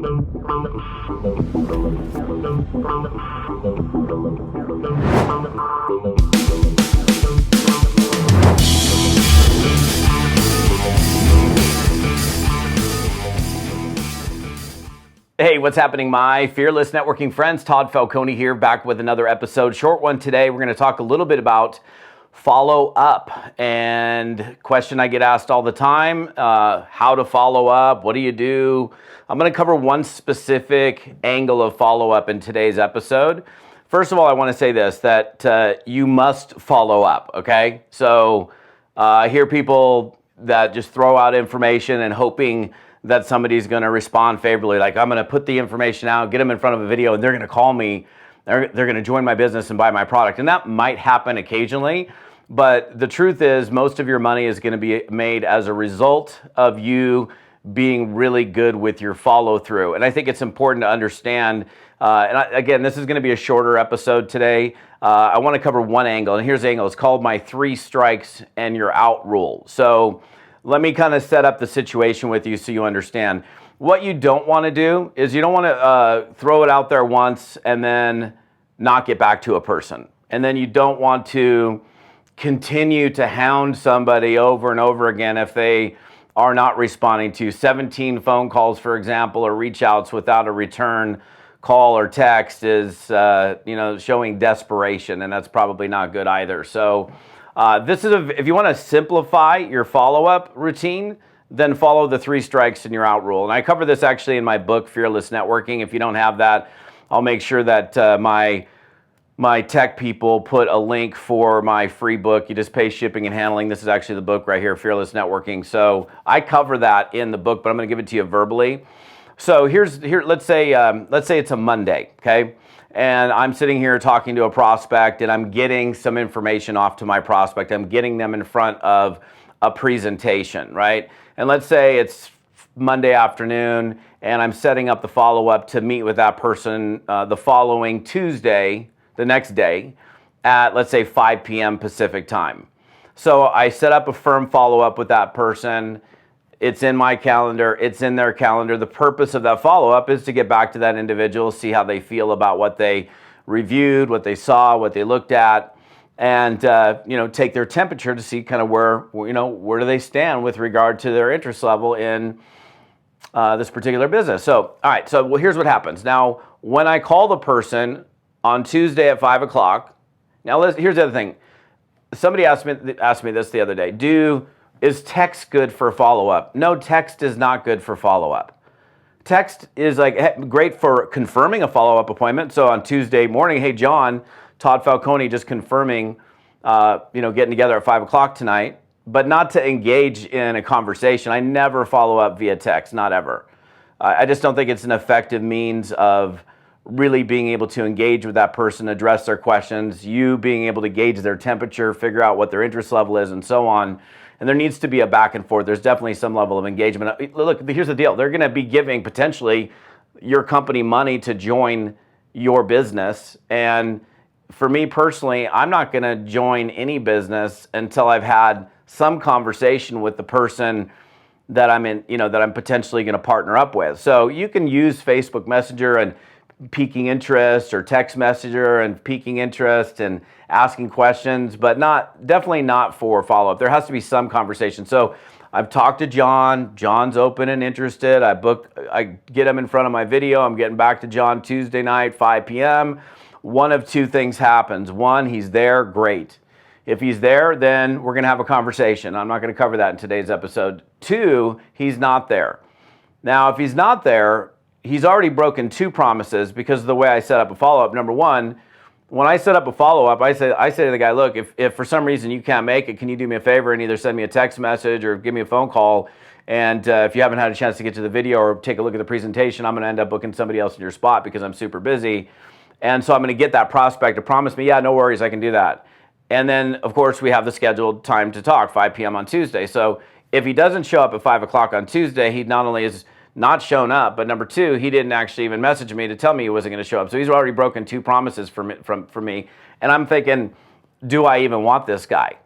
Hey, what's happening, my fearless networking friends? Todd Falcone here, back with another episode. Short one today. We're going to talk a little bit about follow up, and question I get asked all the time, how to follow up, what do you do? I'm going to cover one specific angle of follow up in today's episode. First of all, I want to say this, that you must follow up, okay? So I hear people that just throw out information and hoping that somebody's going to respond favorably. Like, I'm going to put the information out, get them in front of a video, and they're going to call me. They're going to join my business and buy my product. And that might happen occasionally. But the truth is, most of your money is going to be made as a result of you being really good with your follow through. And I think it's important to understand. Again, this is going to be a shorter episode today. I want to cover one angle. And here's the angle. It's called my 3 strikes and you're out rule. So let me kind of set up the situation with you so you understand. What you don't want to do is you don't want to throw it out there once and then not get back to a person. And then you don't want to continue to hound somebody over and over again if they are not responding to 17 phone calls, for example, or reach outs without a return call or text is showing desperation, and that's probably not good either. So if you want to simplify your follow-up routine, then follow the 3 strikes and you're out rule. And I cover this actually in my book, Fearless Networking. If you don't have that, I'll make sure that my tech people put a link for my free book. You just pay shipping and handling. This is actually the book right here, Fearless Networking. So I cover that in the book, but I'm going to give it to you verbally. So let's say it's a Monday, okay? And I'm sitting here talking to a prospect and I'm getting some information off to my prospect. I'm getting them in front of a presentation, right? And let's say it's Monday afternoon and I'm setting up the follow-up to meet with that person the following Tuesday, the next day, at let's say 5 p.m. Pacific time. So I set up a firm follow-up with that person. It's in my calendar, it's in their calendar. The purpose of that follow-up is to get back to that individual, see how they feel about what they reviewed, what they saw, what they looked at, and take their temperature to see kind of where do they stand with regard to their interest level in this particular business. So, all right, so here's what happens. Now, when I call the person on Tuesday at 5 o'clock, here's the other thing. Somebody asked me this the other day. Is text good for follow-up? No, text is not good for follow-up. Text is great for confirming a follow-up appointment. So on Tuesday morning, hey, John, Todd Falcone just confirming, getting together at 5 o'clock tonight, but not to engage in a conversation. I never follow up via text, not ever. I just don't think it's an effective means of really being able to engage with that person, address their questions, you being able to gauge their temperature, figure out what their interest level is, and so on. And there needs to be a back and forth. There's definitely some level of engagement. Look, here's the deal. They're going to be giving potentially your company money to join your business. And for me personally, I'm not going to join any business until I've had some conversation with the person that I'm potentially going to partner up with. So you can use Facebook Messenger and piquing interest, or text messenger and piquing interest and asking questions, but definitely not for follow-up. There has to be some conversation. So I've talked to John. John's open and interested. I get him in front of my video. I'm getting back to John Tuesday night, 5 p.m. One of 2 things happens. 1, he's there, great. If he's there, then we're going to have a conversation. I'm not going to cover that in today's episode. 2, he's not there. Now, if he's not there, he's already broken 2 promises because of the way I set up a follow-up. Number 1, when I set up a follow-up, I say to the guy, look, if for some reason you can't make it, can you do me a favor and either send me a text message or give me a phone call? And if you haven't had a chance to get to the video or take a look at the presentation, I'm going to end up booking somebody else in your spot because I'm super busy. And so I'm going to get that prospect to promise me, yeah, no worries, I can do that. And then, of course, we have the scheduled time to talk, 5 p.m. on Tuesday. So if he doesn't show up at 5 o'clock on Tuesday, he not only is not shown up, but number 2, he didn't actually even message me to tell me he wasn't going to show up. So he's already broken 2 promises for me. And I'm thinking, do I even want this guy?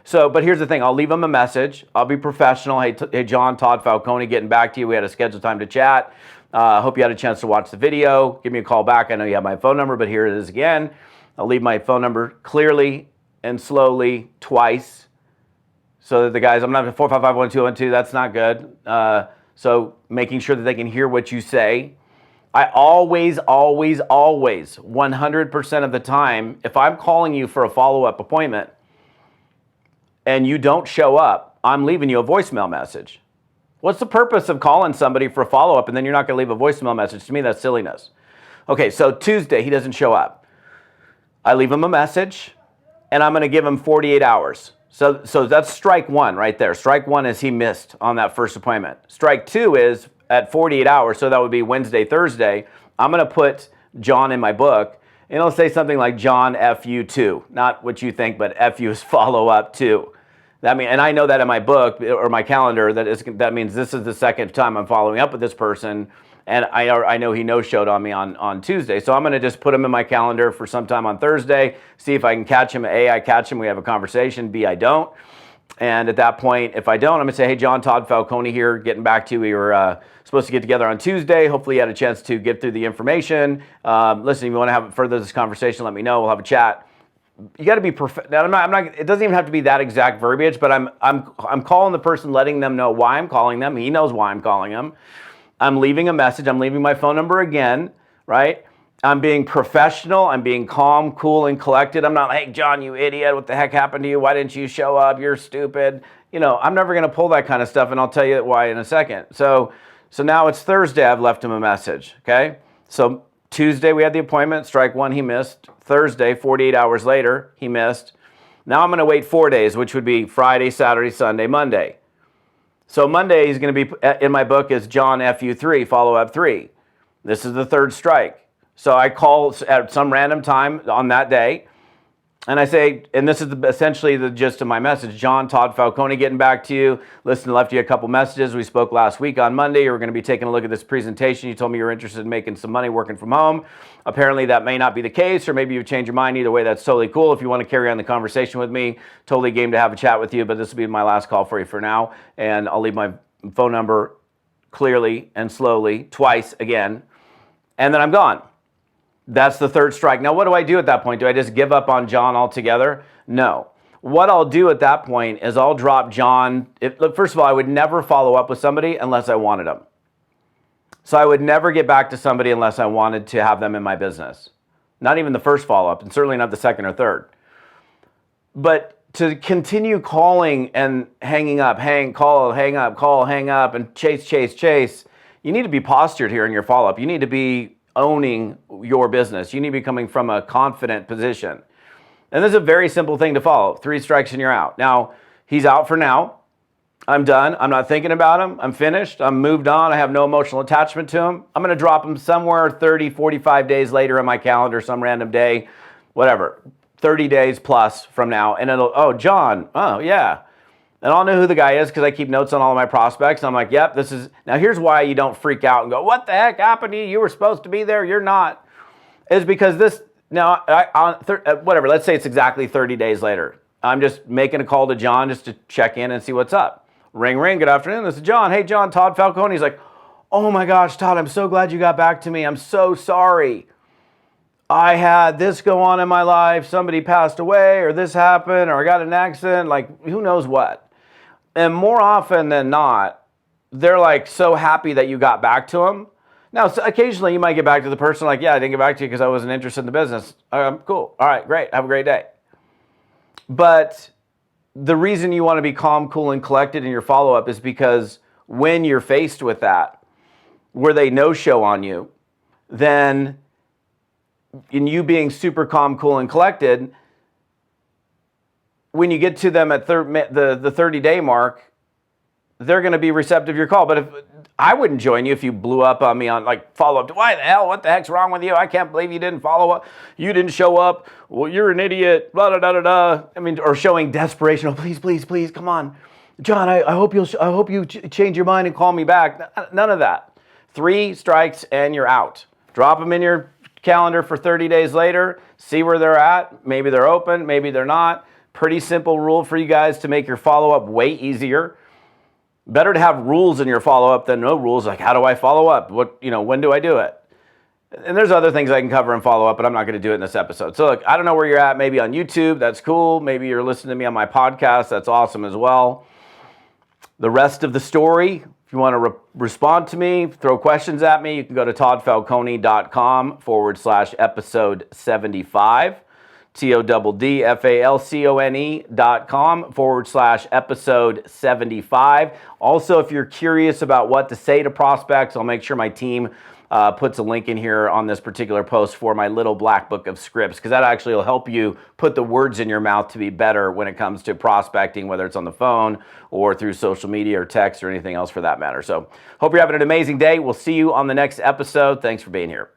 So, but here's the thing. I'll leave them a message. I'll be professional. Hey, John, Todd Falcone, getting back to you. We had a scheduled time to chat. Hope you had a chance to watch the video. Give me a call back. I know you have my phone number, but here it is again. I'll leave my phone number clearly and slowly twice, so that the guys, I'm not 455-1212, that's not good. So making sure that they can hear what you say. I always, 100% of the time, if I'm calling you for a follow-up appointment and you don't show up, I'm leaving you a voicemail message. What's the purpose of calling somebody for a follow-up and then you're not going to leave a voicemail message? To me, that's silliness. Okay, so Tuesday, he doesn't show up. I leave him a message, and I'm going to give him 48 hours. So that's strike one right there. Strike one is he missed on that first appointment. Strike two is at 48 hours, so that would be Wednesday, Thursday, I'm going to put John in my book, and it'll say something like John FU2. Not what you think, but FU is follow-up 2. And I know that in my book or my calendar, that means this is the second time I'm following up with this person, and I know he no-showed on me on Tuesday. So I'm going to just put him in my calendar for sometime on Thursday, see if I can catch him. A, I catch him, we have a conversation. B, I don't. And at that point, if I don't, I'm going to say, hey, John, Todd Falcone here, getting back to you. We were supposed to get together on Tuesday. Hopefully you had a chance to get through the information. Listen, if you want to have further this conversation, let me know. We'll have a chat. You got to be perfect. I'm not. It doesn't even have to be that exact verbiage, but I'm calling the person, letting them know why I'm calling them. He knows why I'm calling him. I'm leaving a message. I'm leaving my phone number again, right? I'm being professional. I'm being calm, cool, and collected. I'm not like, hey, John, you idiot. What the heck happened to you? Why didn't you show up? You're stupid. I'm never going to pull that kind of stuff, and I'll tell you why in a second. So now it's Thursday. I've left him a message, okay? So Tuesday, we had the appointment. Strike one, he missed. Thursday, 48 hours later, he missed. Now I'm going to wait 4 days, which would be Friday, Saturday, Sunday, Monday. So Monday is going to be, in my book, is John FU3, follow-up 3. This is the third strike. So I call at some random time on that day, and I say, and this is essentially the gist of my message, John, Todd Falcone, getting back to you. Listen, left you a couple messages. We spoke last week on Monday. We're going to be taking a look at this presentation. You told me you're interested in making some money working from home. Apparently that may not be the case, or maybe you've changed your mind. Either way, that's totally cool. If you want to carry on the conversation with me, totally game to have a chat with you, but this will be my last call for you for now, and I'll leave my phone number clearly and slowly twice again, and then I'm gone. That's the third strike. Now, what do I do at that point? Do I just give up on John altogether? No. What I'll do at that point is I'll drop John. Look, first of all, I would never follow up with somebody unless I wanted them. So I would never get back to somebody unless I wanted to have them in my business. Not even the first follow-up, and certainly not the second or third. But to continue calling and hanging up, call, hang up, call, hang up, and chase, you need to be postured here in your follow-up. You need to be owning your business. You need to be coming from a confident position. And this is a very simple thing to follow. 3 strikes and you're out. Now, he's out for now. I'm done. I'm not thinking about him. I'm finished. I'm moved on. I have no emotional attachment to him. I'm going to drop him somewhere 30, 45 days later in my calendar, some random day, whatever, 30 days plus from now. And it'll, oh, John, oh, yeah. And I'll know who the guy is because I keep notes on all of my prospects. And I'm like, yep, this is, now here's why you don't freak out and go, what the heck happened to you? You were supposed to be there. You're not. Is because this, now, whatever, let's say it's exactly 30 days later. I'm just making a call to John just to check in and see what's up. Ring, good afternoon. This is John. Hey, John, Todd Falcone. He's like, oh my gosh, Todd, I'm so glad you got back to me. I'm so sorry. I had this go on in my life. Somebody passed away, or this happened, or I got in an accident, like who knows what. And more often than not, they're like so happy that you got back to them. Now, so occasionally you might get back to the person like, yeah, I didn't get back to you because I wasn't interested in the business. Cool. All right, great. Have a great day. But the reason you want to be calm, cool, and collected in your follow-up is because when you're faced with that, where they no-show on you, then in you being super calm, cool, and collected, when you get to them at the 30-day mark, they're going to be receptive to your call. But if I wouldn't join you if you blew up on me on like follow-up. Why the hell? What the heck's wrong with you? I can't believe you didn't follow up. You didn't show up. Well, you're an idiot. Blah, blah, blah, blah. I mean, or showing desperation. Oh, please, come on. John, I hope you change your mind and call me back. None of that. 3 strikes and you're out. Drop them in your calendar for 30 days later. See where they're at. Maybe they're open. Maybe they're not. Pretty simple rule for you guys to make your follow-up way easier. Better to have rules in your follow-up than no rules. Like, how do I follow up? When do I do it? And there's other things I can cover in follow-up, but I'm not going to do it in this episode. So look, I don't know where you're at. Maybe on YouTube, that's cool. Maybe you're listening to me on my podcast. That's awesome as well. The rest of the story, if you want to respond to me, throw questions at me, you can go to toddfalcone.com/episode 75. TODDFALCONE.com/episode 75. Also, if you're curious about what to say to prospects, I'll make sure my team puts a link in here on this particular post for my little black book of scripts, because that actually will help you put the words in your mouth to be better when it comes to prospecting, whether it's on the phone or through social media or text or anything else for that matter. So hope you're having an amazing day. We'll see you on the next episode. Thanks for being here.